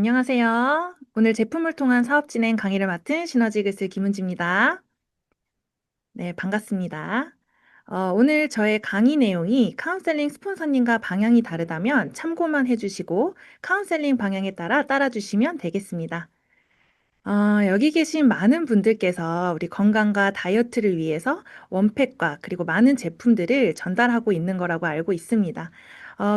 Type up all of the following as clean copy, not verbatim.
안녕하세요. 오늘 제품을 통한 사업 진행 강의를 맡은 시너지그스 김은지입니다. 네, 반갑습니다. 오늘 저의 강의 내용이 카운셀링 스폰서님과 방향이 다르다면 참고만 해주시고 카운셀링 방향에 따라주시면 되겠습니다. 여기 계신 많은 분들께서 우리 건강과 다이어트를 위해서 원팩과 그리고 많은 제품들을 전달하고 있는 거라고 알고 있습니다.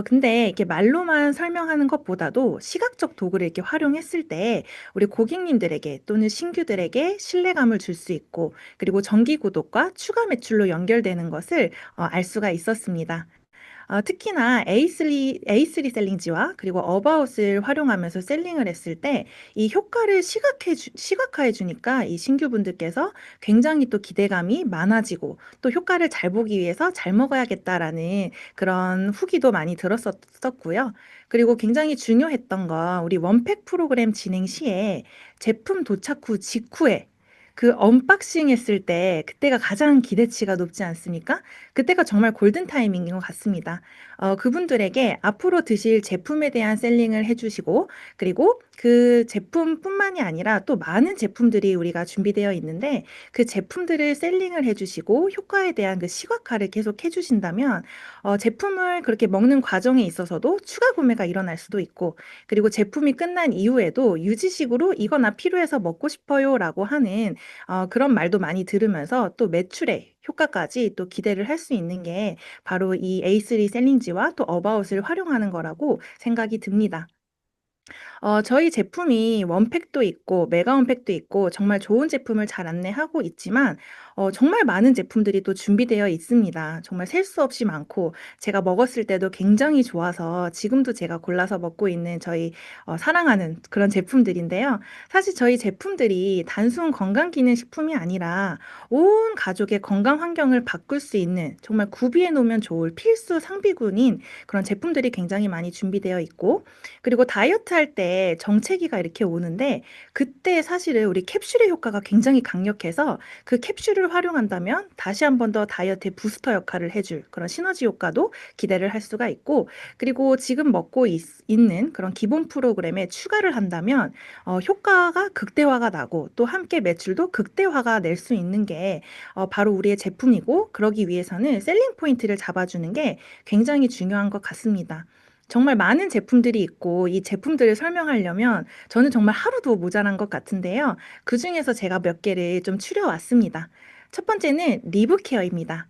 근데 이렇게 말로만 설명하는 것보다도 시각적 도구를 이렇게 활용했을 때 우리 고객님들에게 또는 신규들에게 신뢰감을 줄 수 있고 그리고 정기 구독과 추가 매출로 연결되는 것을 알 수가 있었습니다. 특히나 A3 셀링지와 그리고 어바웃을 활용하면서 셀링을 했을 때 이 효과를 시각화해 주니까 이 신규분들께서 굉장히 또 기대감이 많아지고 또 효과를 잘 보기 위해서 잘 먹어야겠다라는 그런 후기도 많이 들었었고요. 그리고 굉장히 중요했던 건 우리 원팩 프로그램 진행 시에 제품 도착 후 직후에 그 언박싱 했을 때 그때가 가장 기대치가 높지 않습니까? 그때가 정말 골든 타이밍인 것 같습니다. 그분들에게 앞으로 드실 제품에 대한 셀링을 해주시고, 그리고 그 제품뿐만이 아니라 또 많은 제품들이 우리가 준비되어 있는데, 그 제품들을 셀링을 해주시고, 효과에 대한 그 시각화를 계속 해주신다면, 제품을 그렇게 먹는 과정에 있어서도 추가 구매가 일어날 수도 있고, 그리고 제품이 끝난 이후에도 유지식으로 이거 나 필요해서 먹고 싶어요라고 하는 그런 말도 많이 들으면서 또 매출의 효과까지 또 기대를 할 수 있는 게 바로 이 A3 셀링지와 또 어바웃을 활용하는 거라고 생각이 듭니다. 저희 제품이 원팩도 있고 메가 원팩도 있고 정말 좋은 제품을 잘 안내하고 있지만 정말 많은 제품들이 또 준비되어 있습니다. 정말 셀 수 없이 많고 제가 먹었을 때도 굉장히 좋아서 지금도 제가 골라서 먹고 있는 저희 사랑하는 그런 제품들인데요. 사실 저희 제품들이 단순 건강기능식품이 아니라 온 가족의 건강 환경을 바꿀 수 있는 정말 구비해 놓으면 좋을 필수 상비군인 그런 제품들이 굉장히 많이 준비되어 있고 그리고 다이어트 할 때 정체기가 이렇게 오는데 그때 사실은 우리 캡슐의 효과가 굉장히 강력해서 그 캡슐을 활용한다면 다시 한 번 더 다이어트의 부스터 역할을 해줄 그런 시너지 효과도 기대를 할 수가 있고 그리고 지금 먹고 있는 그런 기본 프로그램에 추가를 한다면 효과가 극대화가 나고 또 함께 매출도 극대화가 낼 수 있는 게 바로 우리의 제품이고 그러기 위해서는 셀링 포인트를 잡아주는 게 굉장히 중요한 것 같습니다. 정말 많은 제품들이 있고 이 제품들을 설명하려면 저는 정말 하루도 모자란 것 같은데요. 그중에서 제가 몇 개를 좀 추려왔습니다. 첫 번째는 리브케어입니다.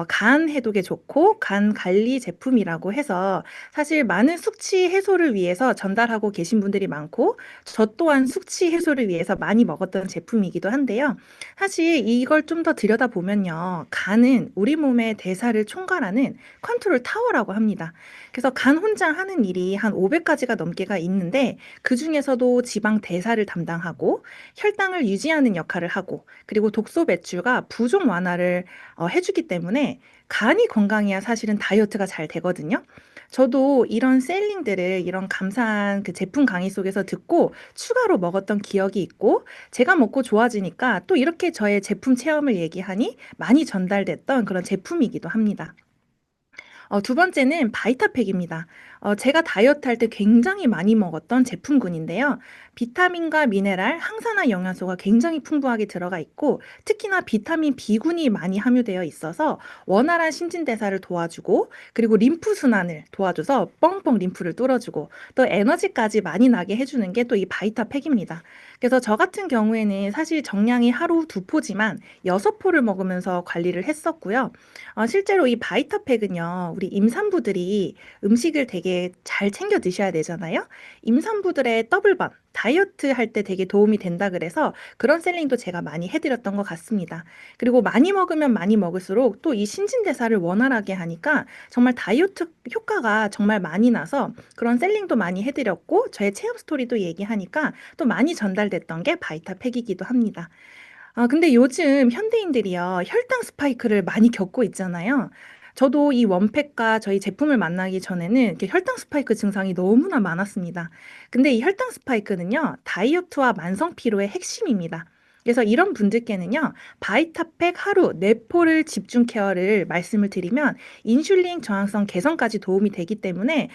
간 해독에 좋고 간 관리 제품이라고 해서 사실 많은 숙취 해소를 위해서 전달하고 계신 분들이 많고 저 또한 숙취 해소를 위해서 많이 먹었던 제품이기도 한데요. 사실 이걸 좀 더 들여다보면요. 간은 우리 몸의 대사를 총괄하는 컨트롤 타워라고 합니다. 그래서 간 혼자 하는 일이 한 500가지가 넘게가 있는데 그중에서도 지방 대사를 담당하고 혈당을 유지하는 역할을 하고 그리고 독소 배출과 부종 완화를 해주기 때문에 간이 건강해야 사실은 다이어트가 잘 되거든요. 저도 이런 셀링들을 이런 감사한 그 제품 강의 속에서 듣고 추가로 먹었던 기억이 있고 제가 먹고 좋아지니까 또 이렇게 저의 제품 체험을 얘기하니 많이 전달됐던 그런 제품이기도 합니다. 두 번째는 바이타팩입니다. 제가 다이어트 할 때 굉장히 많이 먹었던 제품군인데요. 비타민과 미네랄, 항산화 영양소가 굉장히 풍부하게 들어가 있고 특히나 비타민 B군이 많이 함유되어 있어서 원활한 신진대사를 도와주고 그리고 림프 순환을 도와줘서 뻥뻥 림프를 뚫어주고 또 에너지까지 많이 나게 해주는 게 또 이 바이타팩입니다. 그래서 저 같은 경우에는 사실 정량이 하루 2포지만 6포를 먹으면서 관리를 했었고요. 실제로 이 바이타팩은요, 우리 임산부들이 음식을 되게 잘 챙겨 드셔야 되잖아요. 임산부들의 더블밥, 다이어트 할 때 되게 도움이 된다 그래서 그런 셀링도 제가 많이 해드렸던 것 같습니다. 그리고 많이 먹으면 많이 먹을수록 또 이 신진대사를 원활하게 하니까 정말 다이어트 효과가 정말 많이 나서 그런 셀링도 많이 해드렸고 저의 체험 스토리도 얘기하니까 또 많이 전달됐던 게 바이타팩이기도 합니다. 근데 요즘 현대인들이요, 혈당 스파이크를 많이 겪고 있잖아요. 저도 이 원팩과 저희 제품을 만나기 전에는 이렇게 혈당 스파이크 증상이 너무나 많았습니다. 근데 이 혈당 스파이크는요, 다이어트와 만성 피로의 핵심입니다. 그래서 이런 분들께는요, 바이타팩 하루 내포를 집중 케어를 말씀을 드리면 인슐린 저항성 개선까지 도움이 되기 때문에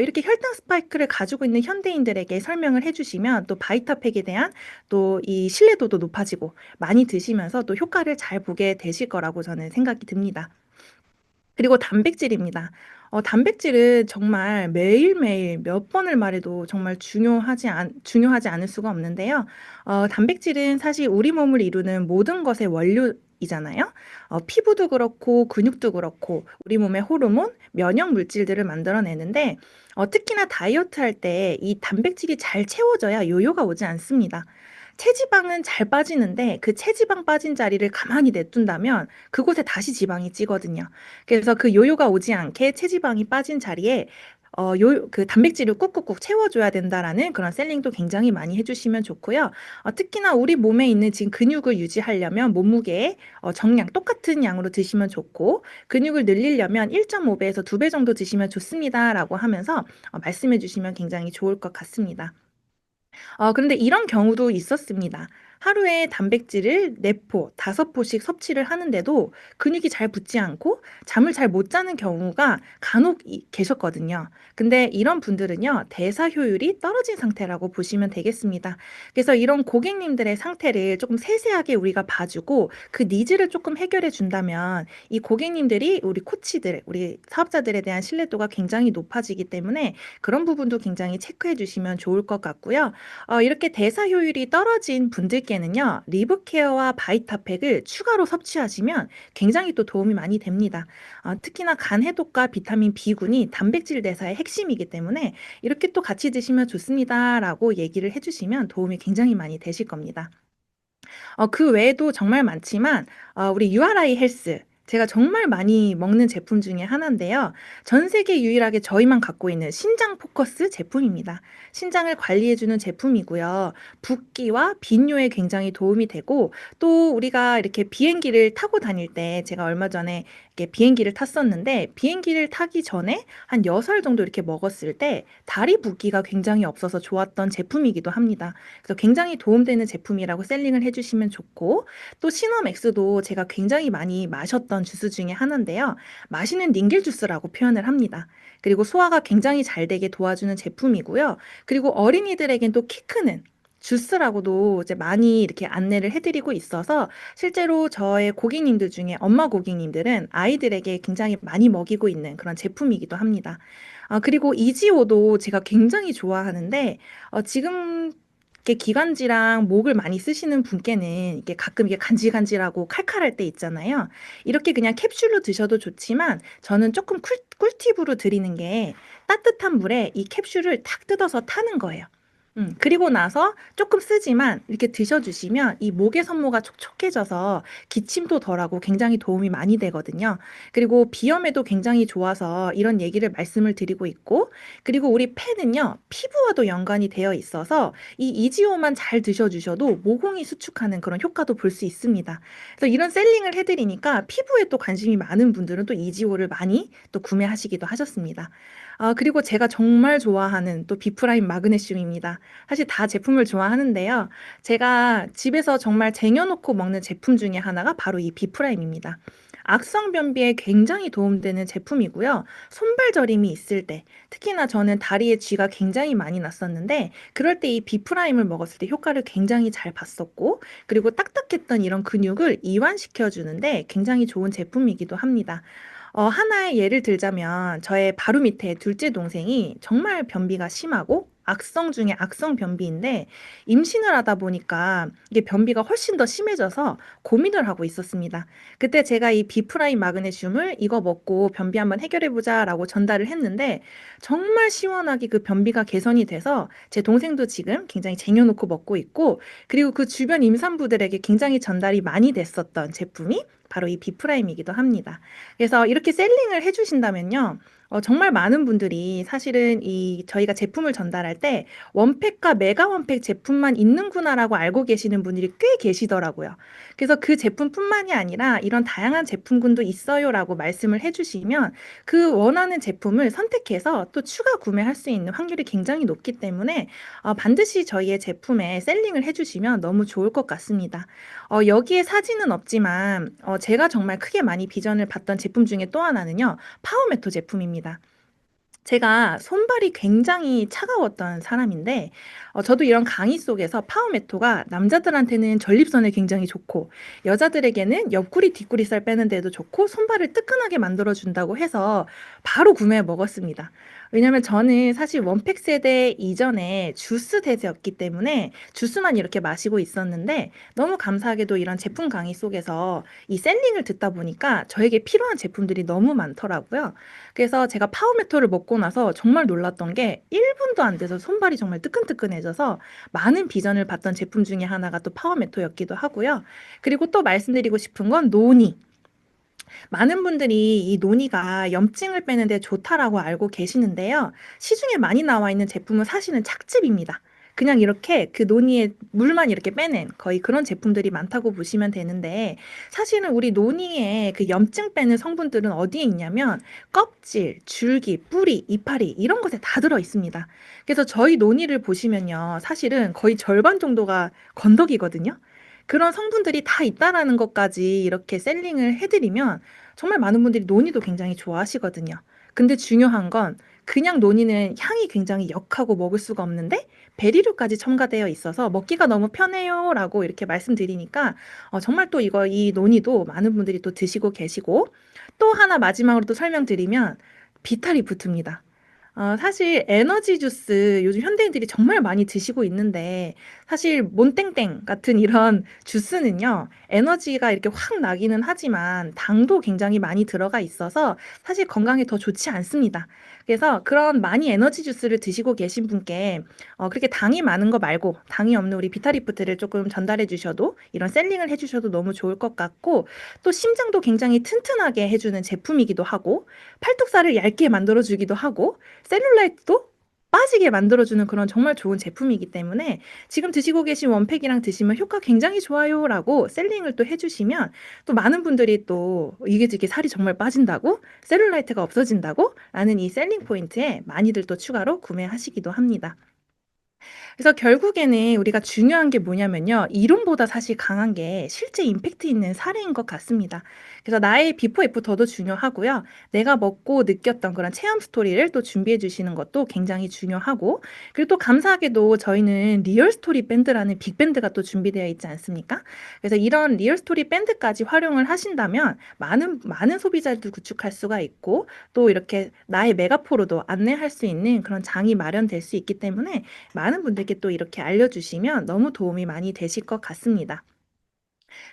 이렇게 혈당 스파이크를 가지고 있는 현대인들에게 설명을 해주시면 또 바이타팩에 대한 또 이 신뢰도도 높아지고 많이 드시면서 또 효과를 잘 보게 되실 거라고 저는 생각이 듭니다. 그리고 단백질입니다. 단백질은 정말 매일매일 몇 번을 말해도 정말 중요하지 않을 수가 없는데요. 단백질은 사실 우리 몸을 이루는 모든 것의 원료이잖아요. 피부도 그렇고 근육도 그렇고 우리 몸의 호르몬, 면역 물질들을 만들어내는데 특히나 다이어트 할 때 이 단백질이 잘 채워져야 요요가 오지 않습니다. 체지방은 잘 빠지는데 그 체지방 빠진 자리를 가만히 냅둔다면 그곳에 다시 지방이 찌거든요. 그래서 그 요요가 오지 않게 체지방이 빠진 자리에 그 단백질을 꾹꾹꾹 채워줘야 된다라는 그런 셀링도 굉장히 많이 해주시면 좋고요. 특히나 우리 몸에 있는 지금 근육을 유지하려면 몸무게의 정량 똑같은 양으로 드시면 좋고 근육을 늘리려면 1.5배에서 2배 정도 드시면 좋습니다라고 하면서 말씀해 주시면 굉장히 좋을 것 같습니다. 그런데 이런 경우도 있었습니다. 하루에 단백질을 4포, 5포씩 섭취를 하는데도 근육이 잘 붙지 않고 잠을 잘 못 자는 경우가 간혹 계셨거든요. 근데 이런 분들은요, 대사 효율이 떨어진 상태라고 보시면 되겠습니다. 그래서 이런 고객님들의 상태를 조금 세세하게 우리가 봐주고 그 니즈를 조금 해결해 준다면 이 고객님들이 우리 코치들, 우리 사업자들에 대한 신뢰도가 굉장히 높아지기 때문에 그런 부분도 굉장히 체크해 주시면 좋을 것 같고요. 이렇게 대사 효율이 떨어진 분들께는요, 리브케어와 바이타팩을 추가로 섭취하시면 굉장히 또 도움이 많이 됩니다. 특히나 간 해독과 비타민 B군이 단백질 대사의 핵심이기 때문에 이렇게 또 같이 드시면 좋습니다라고 얘기를 해주시면 도움이 굉장히 많이 되실 겁니다. 그 외에도 정말 많지만 우리 URI 헬스 제가 정말 많이 먹는 제품 중에 하나인데요. 전 세계 유일하게 저희만 갖고 있는 신장 포커스 제품입니다. 신장을 관리해주는 제품이고요. 붓기와 빈뇨에 굉장히 도움이 되고 또 우리가 이렇게 비행기를 타고 다닐 때 제가 얼마 전에 이렇게 비행기를 탔었는데 비행기를 타기 전에 한 6알 정도 이렇게 먹었을 때 다리 붓기가 굉장히 없어서 좋았던 제품이기도 합니다. 그래서 굉장히 도움되는 제품이라고 셀링을 해주시면 좋고 또 시너맥스도 제가 굉장히 많이 마셨던 주스 중에 하나인데요. 마시는 닌겔 주스라고 표현을 합니다. 그리고 소화가 굉장히 잘 되게 도와주는 제품이고요. 그리고 어린이들에겐 또 키 크는 주스라고도 이제 많이 이렇게 안내를 해드리고 있어서 실제로 저의 고객님들 중에 엄마 고객님들은 아이들에게 굉장히 많이 먹이고 있는 그런 제품이기도 합니다. 그리고 이지오도 제가 굉장히 좋아하는데 지금 이렇게 기관지랑 목을 많이 쓰시는 분께는 이게 가끔 이게 간질간질하고 칼칼할 때 있잖아요. 이렇게 그냥 캡슐로 드셔도 좋지만 저는 조금 꿀팁으로 드리는 게 따뜻한 물에 이 캡슐을 탁 뜯어서 타는 거예요. 그리고 나서 조금 쓰지만 이렇게 드셔주시면 이 목의 섬모가 촉촉해져서 기침도 덜하고 굉장히 도움이 많이 되거든요. 그리고 비염에도 굉장히 좋아서 이런 얘기를 말씀을 드리고 있고, 그리고 우리 폐는요, 피부와도 연관이 되어 있어서 이 이지오만 잘 드셔주셔도 모공이 수축하는 그런 효과도 볼 수 있습니다. 그래서 이런 셀링을 해드리니까 피부에 또 관심이 많은 분들은 또 이지오를 많이 또 구매하시기도 하셨습니다. 그리고 제가 정말 좋아하는 또 비프라임 마그네슘입니다. 사실 다 제품을 좋아하는데요. 제가 집에서 정말 쟁여놓고 먹는 제품 중에 하나가 바로 이 비프라임입니다. 악성 변비에 굉장히 도움되는 제품이고요. 손발 저림이 있을 때, 특히나 저는 다리에 쥐가 굉장히 많이 났었는데, 그럴 때 이 비프라임을 먹었을 때 효과를 굉장히 잘 봤었고, 그리고 딱딱했던 이런 근육을 이완시켜 주는데 굉장히 좋은 제품이기도 합니다. 하나의 예를 들자면 저의 바로 밑에 둘째 동생이 정말 변비가 심하고 악성 중에 악성 변비인데 임신을 하다 보니까 이게 변비가 훨씬 더 심해져서 고민을 하고 있었습니다. 그때 제가 이 비프라임 마그네슘을 이거 먹고 변비 한번 해결해 보자라고 전달을 했는데 정말 시원하게 그 변비가 개선이 돼서 제 동생도 지금 굉장히 쟁여놓고 먹고 있고 그리고 그 주변 임산부들에게 굉장히 전달이 많이 됐었던 제품이 바로 이 비프라임이기도 합니다. 그래서 이렇게 셀링을 해주신다면요. 정말 많은 분들이 사실은 저희가 제품을 전달할 때 '원팩과 메가 원팩 제품만 있는구나.'라고 알고 계시는 분들이 꽤 계시더라고요. 그래서 "그 제품뿐만이 아니라 이런 다양한 제품군도 있어요."라고 말씀을 해 주시면 그 원하는 제품을 선택해서 또 추가 구매할 수 있는 확률이 굉장히 높기 때문에 반드시 저희의 제품에 셀링을 해 주시면 너무 좋을 것 같습니다. 여기에 사진은 없지만 제가 정말 크게 많이 비전을 봤던 제품 중에 또 하나는요. 파워매토 제품입니다. 제가 손발이 굉장히 차가웠던 사람인데 저도 이런 강의 속에서 파워매토가 남자들한테는 전립선에 굉장히 좋고 여자들에게는 옆구리 뒷구리살 빼는 데도 좋고 손발을 뜨끈하게 만들어 준다고 해서 바로 구매해 먹었습니다. 왜냐면 저는 사실 원팩 세대 이전에 주스 대세였기 때문에 주스만 이렇게 마시고 있었는데 너무 감사하게도 이런 제품 강의 속에서 이 셀링을 듣다 보니까 저에게 필요한 제품들이 너무 많더라고요. 그래서 제가 파워메토를 먹고 나서 정말 놀랐던 게 1분도 안 돼서 손발이 정말 뜨끈뜨끈해져서 많은 비전을 봤던 제품 중에 하나가 또 파워메토였기도 하고요. 그리고 또 말씀드리고 싶은 건 노니. 많은 분들이 이 노니가 염증을 빼는 데 좋다라고 알고 계시는데요. 시중에 많이 나와 있는 제품은 사실은 착즙입니다. 그냥 이렇게 그 노니에 물만 이렇게 빼낸 거의 그런 제품들이 많다고 보시면 되는데 사실은 우리 노니에 그 염증 빼는 성분들은 어디에 있냐면 껍질, 줄기, 뿌리, 이파리 이런 것에 다 들어 있습니다. 그래서 저희 노니를 보시면요. 사실은 거의 절반 정도가 건더기거든요. 그런 성분들이 다 있다라는 것까지 이렇게 셀링을 해드리면 정말 많은 분들이 노니도 굉장히 좋아하시거든요. 근데 중요한 건 그냥 노니는 향이 굉장히 역하고 먹을 수가 없는데 베리류까지 첨가되어 있어서 먹기가 너무 편해요라고 이렇게 말씀드리니까 정말 또 이 노니도 많은 분들이 또 드시고 계시고 또 하나 마지막으로 또 설명드리면 비타리프트입니다. 사실 에너지 주스 요즘 현대인들이 정말 많이 드시고 있는데 사실 몬땡땡 같은 이런 주스는요. 에너지가 이렇게 확 나기는 하지만 당도 굉장히 많이 들어가 있어서 사실 건강에 더 좋지 않습니다. 그래서 그런 많이 에너지 주스를 드시고 계신 분께 그렇게 당이 많은 거 말고 당이 없는 우리 비타리프트를 조금 전달해 주셔도 이런 셀링을 해 주셔도 너무 좋을 것 같고 또 심장도 굉장히 튼튼하게 해 주는 제품이기도 하고 팔뚝살을 얇게 만들어 주기도 하고 셀룰라이트도 빠지게 만들어주는 그런 정말 좋은 제품이기 때문에 지금 드시고 계신 원팩이랑 드시면 효과 굉장히 좋아요라고 셀링을 또 해주시면 또 많은 분들이 또 이게 살이 정말 빠진다고? 셀룰라이트가 없어진다고? 라는 이 셀링 포인트에 많이들 또 추가로 구매하시기도 합니다. 그래서 결국에는 우리가 중요한 게 뭐냐면요. 이론보다 사실 강한 게 실제 임팩트 있는 사례인 것 같습니다. 그래서 나의 비포 애프터도 중요하고요. 내가 먹고 느꼈던 그런 체험 스토리를 또 준비해 주시는 것도 굉장히 중요하고 그리고 또 감사하게도 저희는 리얼 스토리 밴드라는 빅밴드가 또 준비되어 있지 않습니까? 그래서 이런 리얼 스토리 밴드까지 활용을 하신다면 많은 소비자들 구축할 수가 있고 또 이렇게 나의 메가포로도 안내할 수 있는 그런 장이 마련될 수 있기 때문에 많은 분들께 또 이렇게 알려주시면 너무 도움이 많이 되실 것 같습니다.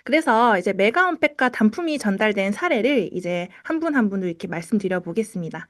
그래서 이제 메가 언팩과 단품이 전달된 사례를 이제 한 분 한 분으로 이렇게 말씀드려 보겠습니다.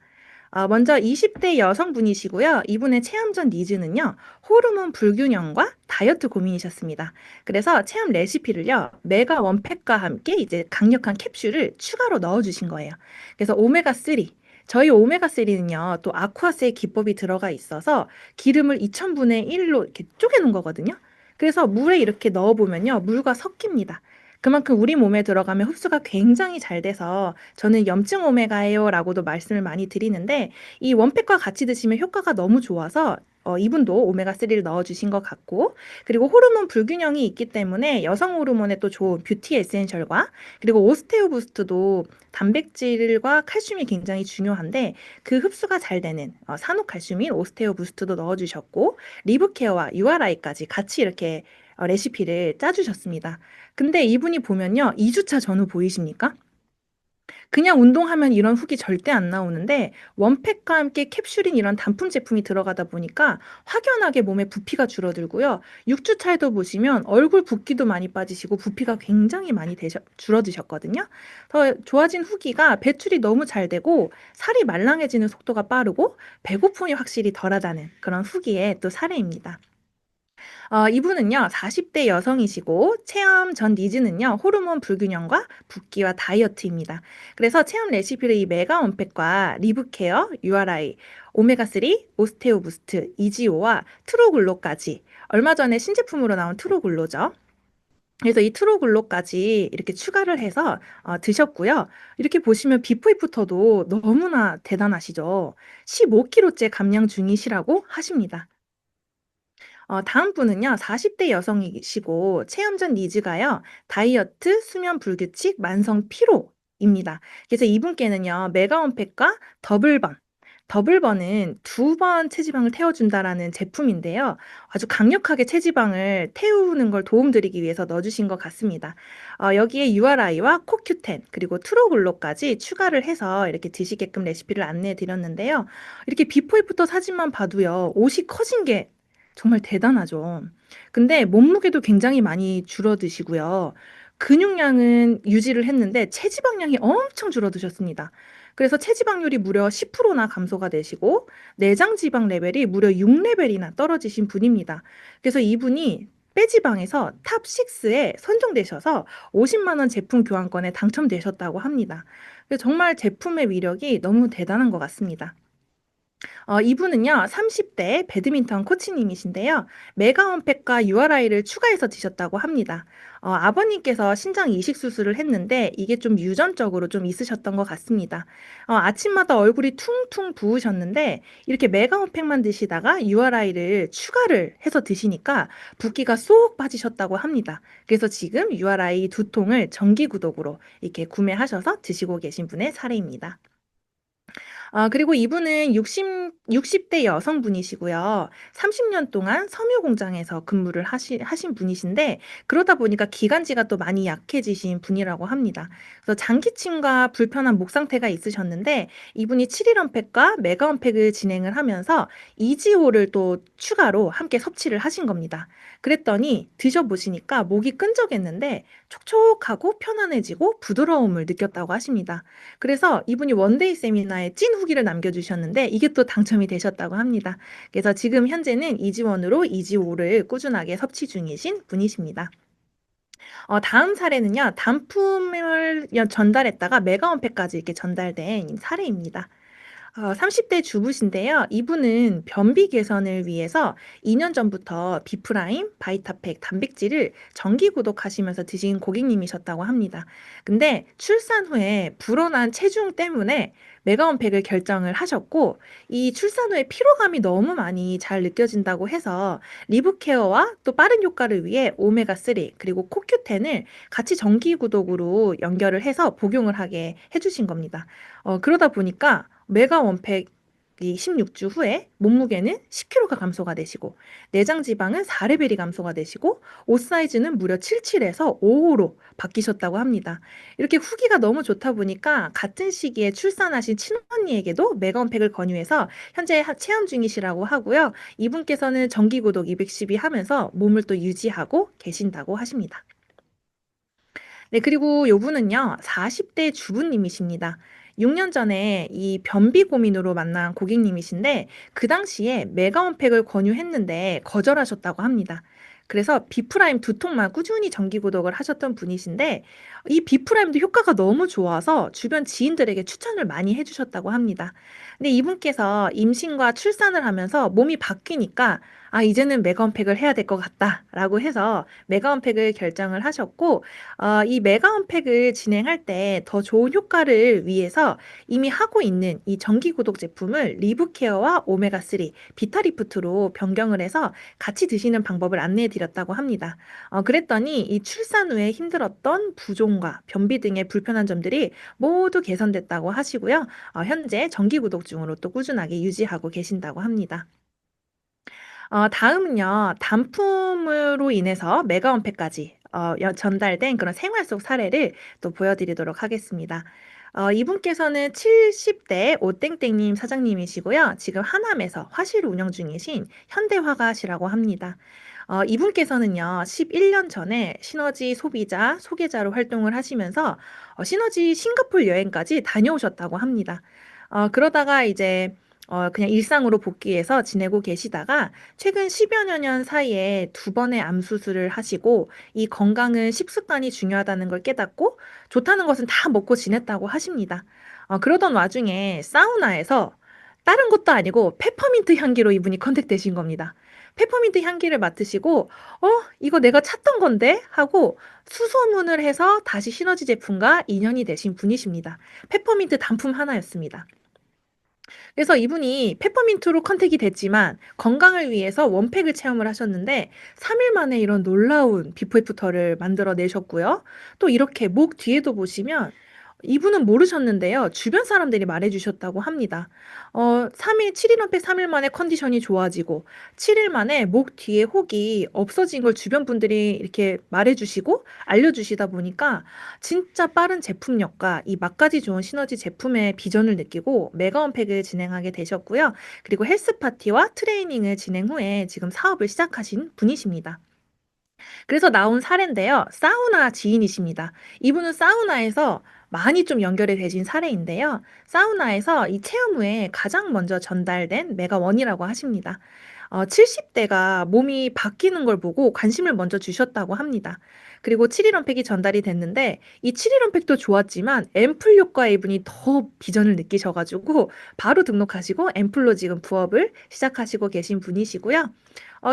먼저 20대 여성분이시고요. 이분의 체험 전 니즈는요. 호르몬 불균형과 다이어트 고민이셨습니다. 그래서 체험 레시피를요. 메가 원팩과 함께 이제 강력한 캡슐을 추가로 넣어 주신 거예요. 그래서 오메가3 저희 오메가3는요. 또 아쿠아스의 기법이 들어가 있어서 기름을 2000분의 1로 이렇게 쪼개 놓은 거거든요. 그래서 물에 이렇게 넣어 보면요. 물과 섞입니다. 그만큼 우리 몸에 들어가면 흡수가 굉장히 잘 돼서 저는 염증 오메가예요라고도 말씀을 많이 드리는데 이 원팩과 같이 드시면 효과가 너무 좋아서 이분도 오메가3를 넣어주신 것 같고 그리고 호르몬 불균형이 있기 때문에 여성 호르몬에 또 좋은 뷰티 에센셜과 그리고 오스테오 부스트도 단백질과 칼슘이 굉장히 중요한데 그 흡수가 잘 되는 산호칼슘인 오스테오 부스트도 넣어주셨고 리브 케어와 URI까지 같이 이렇게 레시피를 짜주셨습니다. 근데 이분이 보면요. 2주차 전후 보이십니까? 그냥 운동하면 이런 후기 절대 안 나오는데 원팩과 함께 캡슐인 이런 단품 제품이 들어가다 보니까 확연하게 몸에 부피가 줄어들고요. 6주 차에도 보시면 얼굴 붓기도 많이 빠지시고 부피가 굉장히 많이 줄어드셨거든요. 더 좋아진 후기가 배출이 너무 잘 되고 살이 말랑해지는 속도가 빠르고 배고픔이 확실히 덜하다는 그런 후기의 또 사례입니다. 이분은요, 40대 여성이시고, 체험 전 니즈는요, 호르몬 불균형과 붓기와 다이어트입니다. 그래서 체험 레시피를 이 메가 원팩과 리브케어, URI, 오메가3, 오스테오 부스트, 이지오와 트로글로까지, 얼마 전에 신제품으로 나온 트로글로죠. 그래서 이 트로글로까지 이렇게 추가를 해서 드셨고요. 이렇게 보시면 비포 애프터도 너무나 대단하시죠. 15kg째 감량 중이시라고 하십니다. 다음 분은요. 40대 여성이시고 체험 전 니즈가요. 다이어트, 수면 불규칙, 만성 피로입니다. 그래서 이분께는요. 메가원팩과 더블번, 더블번은 2번 체지방을 태워준다라는 제품인데요. 아주 강력하게 체지방을 태우는 걸 도움드리기 위해서 넣어주신 것 같습니다. 여기에 URI와 코큐텐 그리고 트로글로까지 추가를 해서 이렇게 드시게끔 레시피를 안내해 드렸는데요. 이렇게 비포 애프터 사진만 봐도요. 옷이 커진 게 정말 대단하죠. 근데 몸무게도 굉장히 많이 줄어드시고요. 근육량은 유지를 했는데 체지방량이 엄청 줄어드셨습니다. 그래서 체지방률이 무려 10%나 감소가 되시고 내장 지방 레벨이 무려 6레벨이나 떨어지신 분입니다. 그래서 이분이 빼지방에서 탑 6에 선정되셔서 50만 원 제품 교환권에 당첨되셨다고 합니다. 그래서 정말 제품의 위력이 너무 대단한 것 같습니다. 이분은요, 30대 배드민턴 코치님이신데요. 메가원팩과 URI를 추가해서 드셨다고 합니다. 아버님께서 신장 이식 수술을 했는데 이게 좀 유전적으로 좀 있으셨던 것 같습니다. 아침마다 얼굴이 퉁퉁 부으셨는데 이렇게 메가원팩만 드시다가 URI를 추가를 해서 드시니까 붓기가 쏙 빠지셨다고 합니다. 그래서 지금 URI 2통을 정기 구독으로 이렇게 구매하셔서 드시고 계신 분의 사례입니다. 그리고 이분은 60대 여성분이시고요. 30년 동안 섬유 공장에서 근무를 하신 분이신데, 그러다 보니까 기관지가 또 많이 약해지신 분이라고 합니다. 그래서 장기침과 불편한 목 상태가 있으셨는데, 이분이 7일 원팩과 메가 원팩을 진행을 하면서 이지오를 또 추가로 함께 섭취를 하신 겁니다. 그랬더니 드셔보시니까 목이 끈적했는데 촉촉하고 편안해지고 부드러움을 느꼈다고 하십니다. 그래서 이분이 원데이 세미나에 찐 후기를 남겨주셨는데 이게 또 당첨이 되셨다고 합니다. 그래서 지금 현재는 이지원으로 이지오를 꾸준하게 섭취 중이신 분이십니다. 다음 사례는요. 단품을 전달했다가 메가원팩까지 이렇게 전달된 사례입니다. 30대 주부신데요. 이분은 변비 개선을 위해서 2년 전부터 비프라임, 바이타팩, 단백질을 정기 구독하시면서 드신 고객님이셨다고 합니다. 근데 출산 후에 불어난 체중 때문에 메가원팩을 결정을 하셨고, 이 출산 후에 피로감이 너무 많이 잘 느껴진다고 해서 리브케어와 또 빠른 효과를 위해 오메가3 그리고 코큐텐을 같이 정기 구독으로 연결을 해서 복용을 하게 해주신 겁니다. 그러다 보니까 메가 원팩이 16주 후에 몸무게는 10kg가 감소가 되시고 내장 지방은 4레벨이 감소가 되시고 옷 사이즈는 무려 77에서 5호로 바뀌셨다고 합니다. 이렇게 후기가 너무 좋다 보니까 같은 시기에 출산하신 친언니에게도 메가 원팩을 권유해서 현재 체험 중이시라고 하고요. 이분께서는 정기 구독 212 하면서 몸을 또 유지하고 계신다고 하십니다. 네, 그리고 요분은요, 40대 주부님이십니다. 6년 전에 이 변비 고민으로 만난 고객님이신데, 그 당시에 메가원팩을 권유했는데 거절하셨다고 합니다. 그래서 비프라임 2통만 꾸준히 정기 구독을 하셨던 분이신데, 이 비프라임도 효과가 너무 좋아서 주변 지인들에게 추천을 많이 해주셨다고 합니다. 근데 이분께서 임신과 출산을 하면서 몸이 바뀌니까, 이제는 메가원팩을 해야 될 것 같다라고 해서 메가원팩을 결정을 하셨고, 이 메가 언팩을 진행할 때 더 좋은 효과를 위해서 이미 하고 있는 이 정기 구독 제품을 리브케어와 오메가3, 비타리프트로 변경을 해서 같이 드시는 방법을 안내해 드렸다고 합니다. 그랬더니 이 출산 후에 힘들었던 부종과 변비 등의 불편한 점들이 모두 개선됐다고 하시고요. 현재 정기 구독 중으로 또 꾸준하게 유지하고 계신다고 합니다. 다음은요. 단품으로 인해서 메가원팩까지 전달된 그런 생활 속 사례를 또 보여드리도록 하겠습니다. 이분께서는 70대 오땡땡님 사장님이시고요. 지금 하남에서 화실 운영 중이신 현대화가시라고 합니다. 이분께서는요, 11년 전에 시너지 소비자, 소개자로 활동을 하시면서 시너지 싱가포르 여행까지 다녀오셨다고 합니다. 그러다가 이제 그냥 일상으로 복귀해서 지내고 계시다가 최근 10여 년 사이에 두 번의 암 수술을 하시고 이 건강은 식습관이 중요하다는 걸 깨닫고 좋다는 것은 다 먹고 지냈다고 하십니다. 그러던 와중에 사우나에서 다른 것도 아니고 페퍼민트 향기로 이분이 컨택되신 겁니다. 페퍼민트 향기를 맡으시고, 이거 내가 찾던 건데? 하고 수소문을 해서 다시 시너지 제품과 인연이 되신 분이십니다. 페퍼민트 단품 하나였습니다. 그래서 이분이 페퍼민트로 컨택이 됐지만 건강을 위해서 원팩을 체험을 하셨는데 3일 만에 이런 놀라운 비포 애프터를 만들어 내셨고요. 또 이렇게 목 뒤에도 보시면 이분은 모르셨는데요. 주변 사람들이 말해주셨다고 합니다. 7일 원팩 3일 만에 컨디션이 좋아지고 7일 만에 목 뒤에 혹이 없어진 걸 주변 분들이 이렇게 말해주시고 알려주시다 보니까 진짜 빠른 제품력과 이 맛까지 좋은 시너지 제품의 비전을 느끼고 메가원팩을 진행하게 되셨고요. 그리고 헬스 파티와 트레이닝을 진행 후에 지금 사업을 시작하신 분이십니다. 그래서 나온 사례인데요. 사우나 지인이십니다. 이분은 사우나에서 많이 좀 연결이 되신 사례인데요. 사우나에서 이 체험 후에 가장 먼저 전달된 메가원이라고 하십니다. 70대가 몸이 바뀌는 걸 보고 관심을 먼저 주셨다고 합니다. 그리고 7일 원팩이 전달이 됐는데 이 7일 원팩도 좋았지만 앰플 효과에 이분이 더 비전을 느끼셔가지고 바로 등록하시고 앰플로 지금 부업을 시작하시고 계신 분이시고요.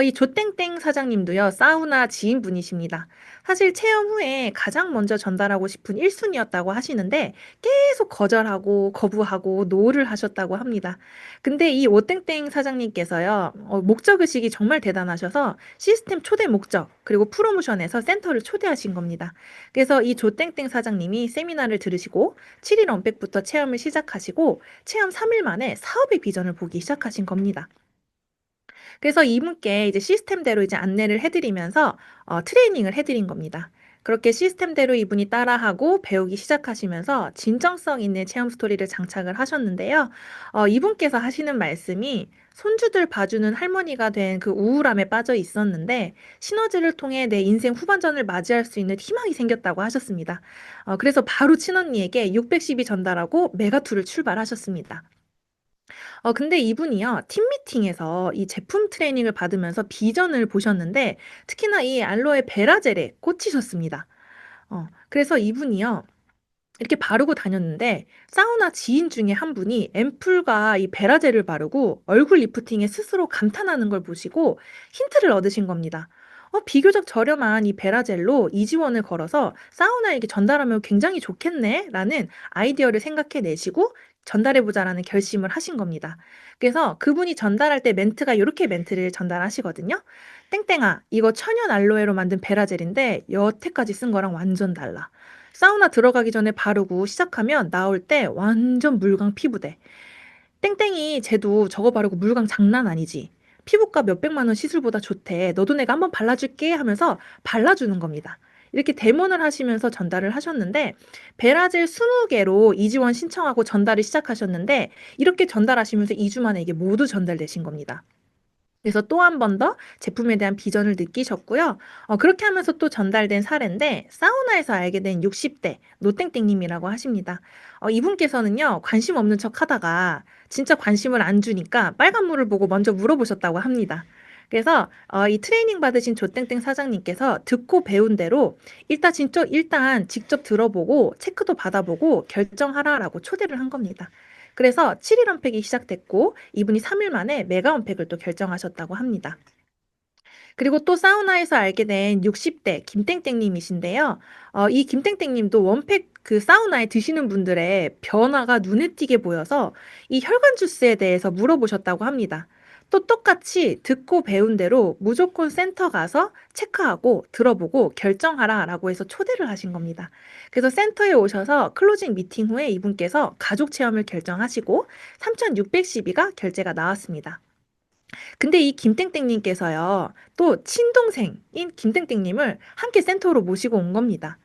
이 조땡땡 사장님도요, 사우나 지인분이십니다. 사실 체험 후에 가장 먼저 전달하고 싶은 1순위였다고 하시는데 계속 거절하고 거부하고 노를 하셨다고 합니다. 근데 이 오땡땡 사장님께서요, 목적의식이 정말 대단하셔서 시스템 초대 목적, 그리고 프로모션에서 센터를 초대하신 겁니다. 그래서 이 조땡땡 사장님이 세미나를 들으시고 7일 언백부터 체험을 시작하시고 체험 3일 만에 사업의 비전을 보기 시작하신 겁니다. 그래서 이분께 이제 시스템대로 이제 안내를 해드리면서 트레이닝을 해드린 겁니다. 그렇게 시스템대로 이분이 따라하고 배우기 시작하시면서 진정성 있는 체험 스토리를 장착을 하셨는데요. 이분께서 하시는 말씀이 손주들 봐주는 할머니가 된 그 우울함에 빠져 있었는데 시너지를 통해 내 인생 후반전을 맞이할 수 있는 희망이 생겼다고 하셨습니다. 그래서 바로 친언니에게 610이 전달하고 메가투를 출발하셨습니다. 근데 이분이요, 팀 미팅에서 이 제품 트레이닝을 받으면서 비전을 보셨는데, 특히나 이 알로에 베라젤에 꽂히셨습니다. 그래서 이분이요, 이렇게 바르고 다녔는데 사우나 지인 중에 한 분이 앰플과 이 베라젤을 바르고 얼굴 리프팅에 스스로 감탄하는 걸 보시고 힌트를 얻으신 겁니다. 비교적 저렴한 이 베라젤로 이지원을 걸어서 사우나에게 전달하면 굉장히 좋겠네 라는 아이디어를 생각해 내시고 전달해보자라는 결심을 하신 겁니다. 그래서 그분이 전달할 때 멘트가 이렇게 멘트를 전달하시거든요. 땡땡아, 이거 천연 알로에로 만든 베라젤인데 여태까지 쓴 거랑 완전 달라. 사우나 들어가기 전에 바르고 시작하면 나올 때 완전 물광 피부돼. 땡땡이 쟤도 저거 바르고 물광 장난 아니지. 피부과 몇백만 원 시술보다 좋대. 너도 내가 한번 발라줄게 하면서 발라주는 겁니다. 이렇게 데모를 하시면서 전달을 하셨는데 베라젤 20개로 이지원 신청하고 전달을 시작하셨는데 이렇게 전달하시면서 2주 만에 이게 모두 전달되신 겁니다. 그래서 또 한 번 더 제품에 대한 비전을 느끼셨고요. 그렇게 하면서 또 전달된 사례인데 사우나에서 알게 된 60대 노땡땡님이라고 하십니다. 이분께서는요, 관심 없는 척 하다가 진짜 관심을 안 주니까 빨간물을 보고 먼저 물어보셨다고 합니다. 그래서 이 트레이닝 받으신 조땡땡 사장님께서 듣고 배운 대로 일단 직접 들어보고 체크도 받아보고 결정하라라고 초대를 한 겁니다. 그래서 7일 언팩이 시작됐고 이분이 3일 만에 메가 언팩을 또 결정하셨다고 합니다. 그리고 또 사우나에서 알게 된 60대 김땡땡님이신데요. 이 김땡땡님도 원팩 그 사우나에 드시는 분들의 변화가 눈에 띄게 보여서 이 혈관 주스에 대해서 물어보셨다고 합니다. 또 똑같이 듣고 배운 대로 무조건 센터 가서 체크하고 들어보고 결정하라라고 해서 초대를 하신 겁니다. 그래서 센터에 오셔서 클로징 미팅 후에 이분께서 가족 체험을 결정하시고 3,612가 결제가 나왔습니다. 근데 이 김땡땡님께서요, 또 친동생인 김땡땡님을 함께 센터로 모시고 온 겁니다.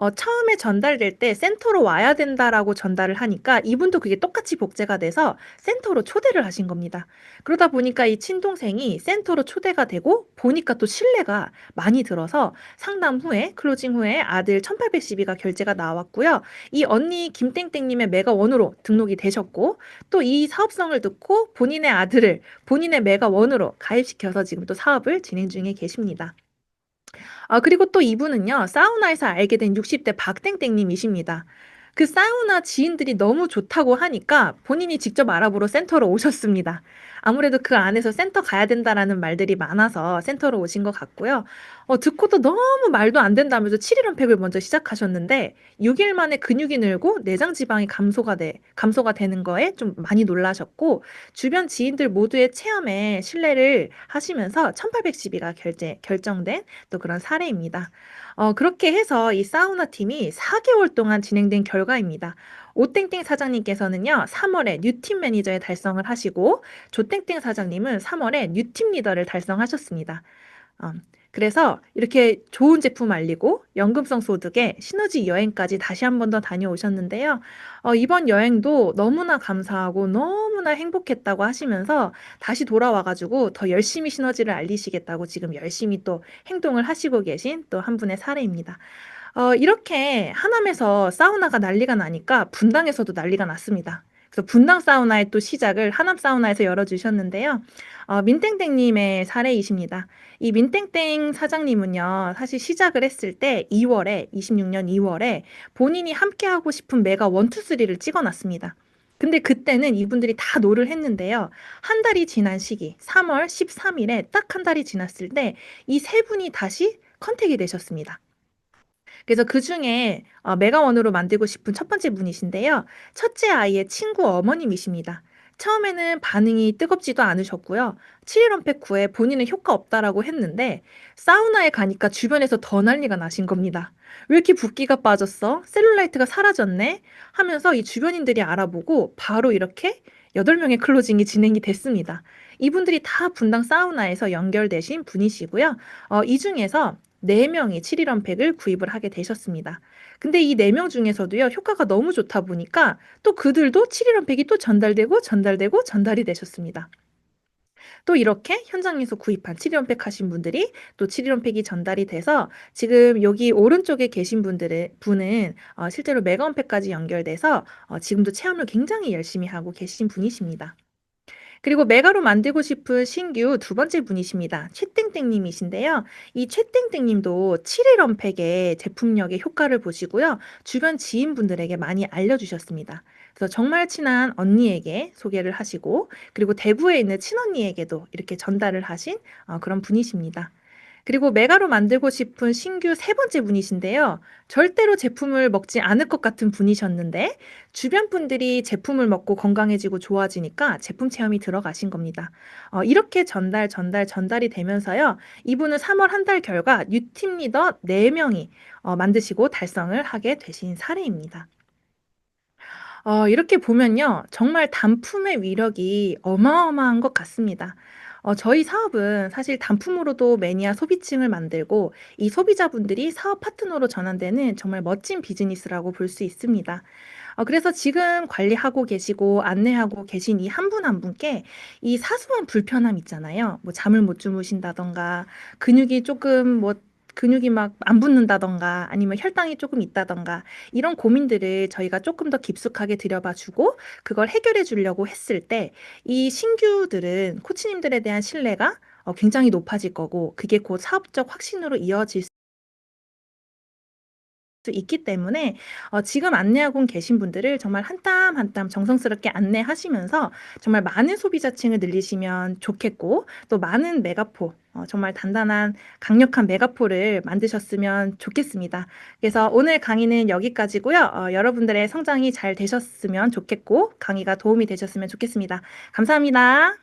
처음에 전달될 때 "센터로 와야 된다."라고 전달을 하니까 이분도 그게 똑같이 복제가 돼서 센터로 초대를 하신 겁니다. 그러다 보니까 이 친동생이 센터로 초대가 되고 보니까 또 신뢰가 많이 들어서 상담 후에 클로징 후에 아들 1,812가 결제가 나왔고요. 이 언니 김땡땡 님의 메가원으로 등록이 되셨고 또 이 사업성을 듣고 본인의 아들을 본인의 메가원으로 가입시켜서 지금 또 사업을 진행 중에 계십니다. 그리고 또 이분은요, 사우나에서 알게 된 60대 박땡땡님이십니다. 그 사우나 지인들이 너무 좋다고 하니까 본인이 직접 알아보러 센터로 오셨습니다. 아무래도 그 안에서 센터 가야 된다라는 말들이 많아서 센터로 오신 것 같고요. 듣고도 너무 말도 안 된다면서 7일 원팩을 먼저 시작하셨는데 6일 만에 근육이 늘고 내장 지방이 감소가 되는 거에 좀 많이 놀라셨고 주변 지인들 모두의 체험에 신뢰를 하시면서 1812가 결정된 또 그런 사례입니다. 그렇게 해서 이 사우나 팀이 4개월 동안 진행된 결과입니다. 오땡땡 사장님께서는요, 3월에 뉴팀 매니저에 달성을 하시고, 조땡땡 사장님은 3월에 뉴팀 리더를 달성하셨습니다. 어, 그래서 이렇게 좋은 제품 알리고 연금성 소득에 시너지 여행까지 다시 한 번 더 다녀오셨는데요. 이번 여행도 너무나 감사하고 너무나 행복했다고 하시면서 다시 돌아와가지고 더 열심히 시너지를 알리시겠다고 지금 열심히 또 행동을 하시고 계신 또 한 분의 사례입니다. 이렇게 하남에서 사우나가 난리가 나니까 분당에서도 난리가 났습니다. 그래서 분당 사우나의 또 시작을 하남 사우나에서 열어주셨는데요. 민땡땡님의 사례이십니다. 이 민땡땡 사장님은요, 사실 시작을 했을 때 26년 2월에 본인이 함께하고 싶은 메가 1, 2, 3를 찍어놨습니다. 근데 그때는 이분들이 다 노를 했는데요. 한 달이 지난 시기, 3월 13일에 딱 한 달이 지났을 때 이 세 분이 다시 컨택이 되셨습니다. 그래서 그중에 메가원으로 만들고 싶은 첫 번째 분이신데요. 첫째 아이의 친구 어머님이십니다. 처음에는 반응이 뜨겁지도 않으셨고요. 7일 원팩 후에 본인은 효과 없다라고 했는데 사우나에 가니까 주변에서 더 난리가 나신 겁니다. 왜 이렇게 붓기가 빠졌어? 셀룰라이트가 사라졌네? 하면서 이 주변인들이 알아보고 바로 이렇게 8명의 클로징이 진행이 됐습니다. 이분들이 다 분당 사우나에서 연결되신 분이시고요. 이 중에서 4명이 7일 원팩을 구입을 하게 되셨습니다. 근데 이 4명 중에서도요, 효과가 너무 좋다 보니까 또 그들도 7일 원팩이 또 전달이 되셨습니다. 또 이렇게 현장에서 구입한 7일 원팩 하신 분들이 또 7일 원팩이 전달이 돼서 지금 여기 오른쪽에 계신 분은 실제로 메가 원팩까지 연결돼서 지금도 체험을 굉장히 열심히 하고 계신 분이십니다. 그리고 메가로 만들고 싶은 신규 두 번째 분이십니다. 최땡땡님이신데요. 이 최땡땡님도 7일 원팩의 제품력의 효과를 보시고요. 주변 지인분들에게 많이 알려주셨습니다. 그래서 정말 친한 언니에게 소개를 하시고 그리고 대구에 있는 친언니에게도 이렇게 전달을 하신 그런 분이십니다. 그리고 메가로 만들고 싶은 신규 세 번째 분이신데요. 절대로 제품을 먹지 않을 것 같은 분이셨는데 주변 분들이 제품을 먹고 건강해지고 좋아지니까 제품 체험이 들어가신 겁니다. 이렇게 전달이 되면서요. 이분은 3월 한 달 결과 뉴팀 리더 4명이 만드시고 달성을 하게 되신 사례입니다. 이렇게 보면요. 정말 단품의 위력이 어마어마한 것 같습니다. 저희 사업은 사실 단품으로도 매니아 소비층을 만들고 이 소비자분들이 사업 파트너로 전환되는 정말 멋진 비즈니스라고 볼 수 있습니다. 그래서 지금 관리하고 계시고 안내하고 계신 이 한 분 한 분께 이 사소한 불편함 있잖아요. 뭐 잠을 못 주무신다던가 근육이 조금 뭐 근육이 막 안 붙는다던가 아니면 혈당이 조금 있다던가 이런 고민들을 저희가 조금 더 깊숙하게 들여봐 주고 그걸 해결해 주려고 했을 때 이 신규들은 코치님들에 대한 신뢰가 굉장히 높아질 거고 그게 곧 사업적 확신으로 이어질 수 있기 때문에 지금 안내하고 계신 분들을 정말 한 땀 한 땀 정성스럽게 안내하시면서 정말 많은 소비자층을 늘리시면 좋겠고 또 많은 메가포 정말 단단한 강력한 메가포를 만드셨으면 좋겠습니다. 그래서 오늘 강의는 여기까지고요. 여러분들의 성장이 잘 되셨으면 좋겠고 강의가 도움이 되셨으면 좋겠습니다. 감사합니다.